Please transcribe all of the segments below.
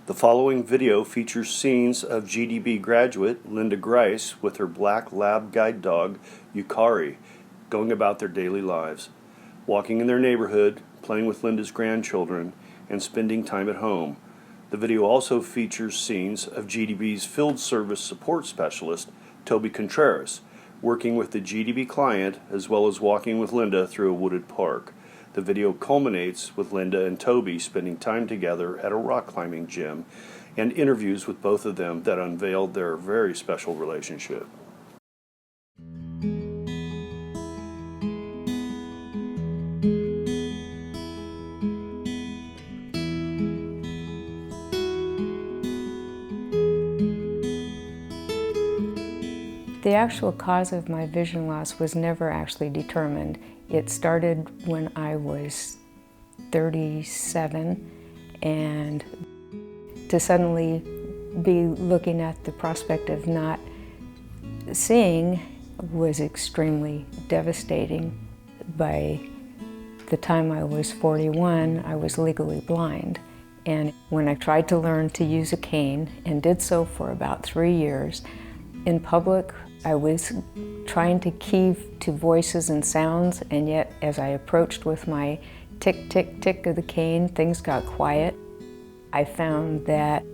The following video features scenes of GDB graduate Linda Grice with her black lab guide dog, Yukari, going about their daily lives, walking in their neighborhood, playing with Linda's grandchildren, and spending time at home. The video also features scenes of GDB's field service support specialist, Toby Contreras, working with the GDB client as well as walking with Linda through a wooded park. The video culminates with Linda and Toby spending time together at a rock climbing gym and interviews with both of them that unveiled their very special relationship. The actual cause of my vision loss was never actually determined. It started when I was 37, and to suddenly be looking at the prospect of not seeing was extremely devastating. By the time I was 41, I was legally blind. And when I tried to learn to use a cane, and did so for about 3 years, in public, I was trying to key to voices and sounds, and yet as I approached with my tick, tick, tick of the cane, things got quiet. I found that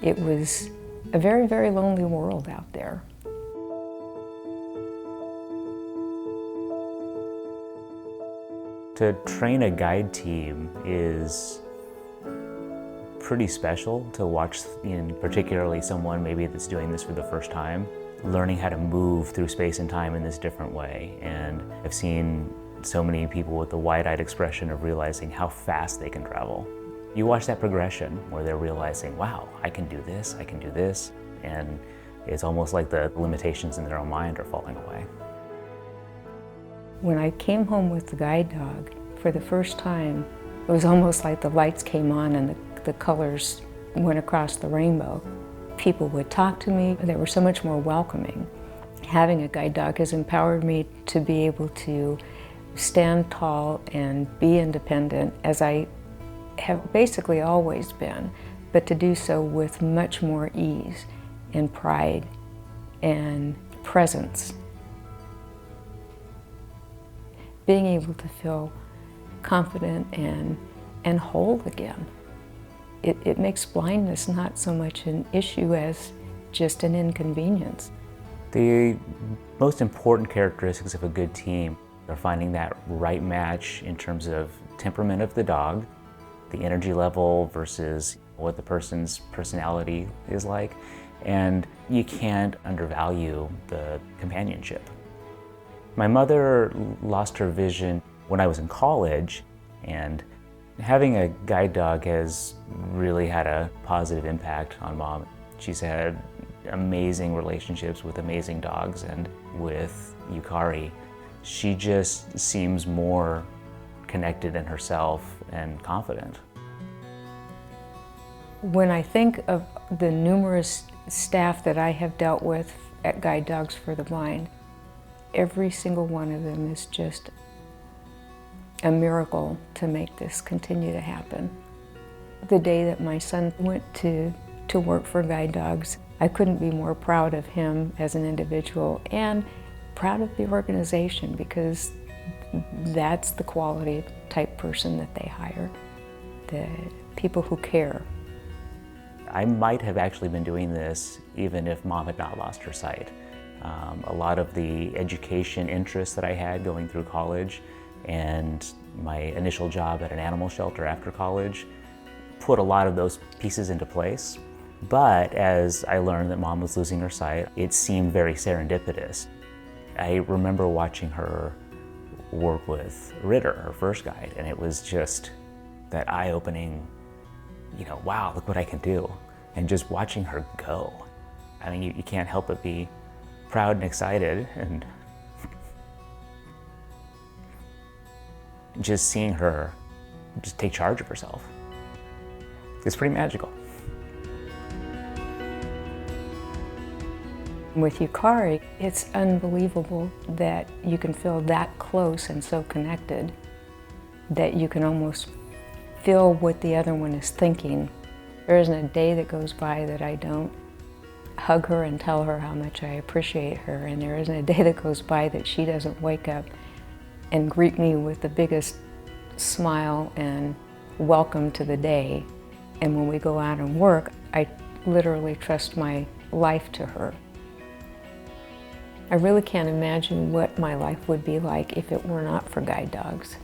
it was a very, very lonely world out there. To train a guide team is pretty special to watch, particularly someone maybe that's doing this for the first time, learning how to move through space and time in this different way. And I've seen so many people with the wide-eyed expression of realizing how fast they can travel. You watch that progression where they're realizing, wow, I can do this, and it's almost like the limitations in their own mind are falling away. When I came home with the guide dog, for the first time, it was almost like the lights came on and the colors went across the rainbow. People would talk to me. They were so much more welcoming. Having a guide dog has empowered me to be able to stand tall and be independent, as I have basically always been, but to do so with much more ease and pride and presence. Being able to feel confident and whole again. It makes blindness not so much an issue as just an inconvenience. The most important characteristics of a good team are finding that right match in terms of temperament of the dog, the energy level versus what the person's personality is like, and you can't undervalue the companionship. My mother lost her vision when I was in college, and having a guide dog has really had a positive impact on Mom. She's had amazing relationships with amazing dogs, and with Yukari, she just seems more connected in herself and confident. When I think of the numerous staff that I have dealt with at Guide Dogs for the Blind, every single one of them is just a miracle to make this continue to happen. The day that my son went to work for Guide Dogs, I couldn't be more proud of him as an individual and proud of the organization, because that's the quality type person that they hire, the people who care. I might have actually been doing this even if Mom had not lost her sight. A lot of the education interests that I had going through college and my initial job at an animal shelter after college put a lot of those pieces into place. But as I learned that Mom was losing her sight, it seemed very serendipitous. I remember watching her work with Ritter, her first guide, and it was just that eye-opening, wow, look what I can do. And just watching her go. I mean, you can't help but be proud and excited, and just seeing her just take charge of herself. It's pretty magical. With Yukari, it's unbelievable that you can feel that close and so connected that you can almost feel what the other one is thinking There isn't a day that goes by that I don't hug her and tell her how much I appreciate her, and there isn't a day that goes by that she doesn't wake up and greet me with the biggest smile and welcome to the day. And when we go out and work, I literally trust my life to her. I really can't imagine what my life would be like if it were not for guide dogs.